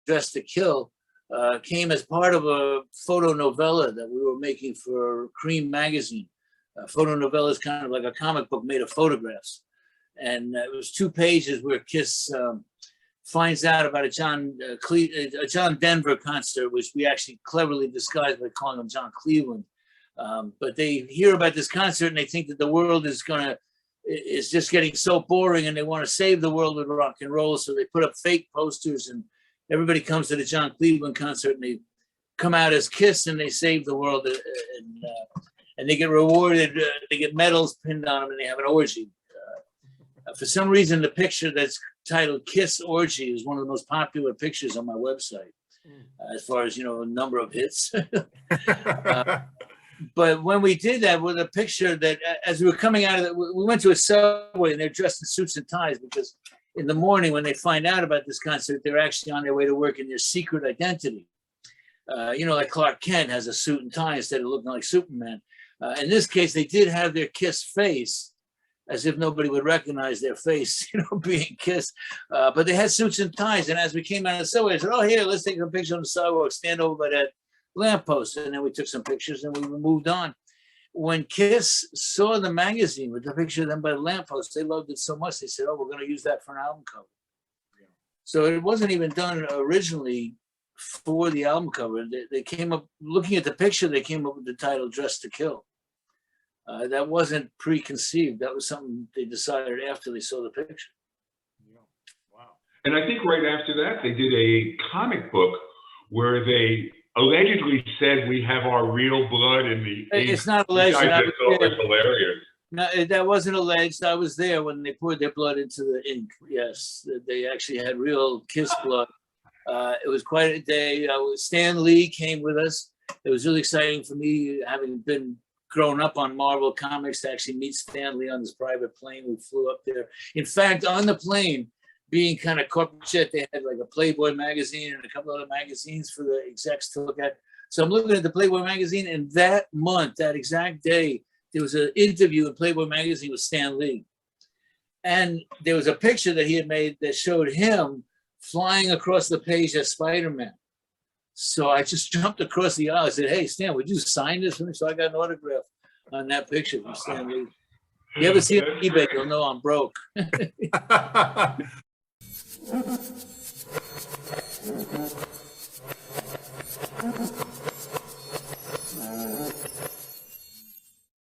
Dressed to Kill came as part of a photo novella that we were making for Cream magazine. Photo novella is kind of like a comic book made of photographs. And it was 2 pages where Kiss finds out about a John Denver concert, which we actually cleverly disguised by calling him John Cleveland. But they hear about this concert and they think that the world is just getting so boring, and they want to save the world with rock and roll. So they put up fake posters, and everybody comes to the John Cleveland concert and they come out as Kiss and they save the world, and they get rewarded. They get medals pinned on them, and they have an orgy. For some reason, the picture that's titled Kiss Orgy is one of the most popular pictures on my website, as far as, number of hits. But when we did that with a picture that, as we were coming out of it, we went to a subway and they're dressed in suits and ties, because in the morning when they find out about this concert, they're actually on their way to work in their secret identity. Like Clark Kent has a suit and tie instead of looking like Superman. In this case, they did have their Kiss face, as if nobody would recognize their face, being Kiss. But they had suits and ties. And as we came out of the subway, I said, "Oh, here, let's take a picture on the sidewalk, stand over by that lamppost." And then we took some pictures and we moved on. When Kiss saw the magazine with the picture of them by the lamppost, they loved it so much, they said, "Oh, we're going to use that for an album cover." Yeah. So it wasn't even done originally for the album cover. They came up, looking at the picture, they came up with the title Dressed to Kill. That wasn't preconceived. That was something they decided after they saw the picture. Yeah. Wow. And I think right after that, they did a comic book where they allegedly said, "We have our real blood in the ink." It's not alleged. It's hilarious. No, that wasn't alleged. I was there when they poured their blood into the ink. Yes, they actually had real Kiss blood. It was quite a day. Stan Lee came with us. It was really exciting for me, having been grown up on Marvel Comics, to actually meet Stan Lee on this private plane. We flew up there. In fact, on the plane, being kind of corporate jet, they had like a Playboy magazine and a couple other magazines for the execs to look at. So I'm looking at the Playboy magazine, and that month, that exact day, there was an interview in Playboy magazine with Stan Lee. And there was a picture that he had made that showed him flying across the page as Spider-Man. So I just jumped across the aisle. I said, "Hey, Stan, would you sign this for me?" So I got an autograph on that picture from Stan Lee. If you ever see it on eBay, you'll know I'm broke.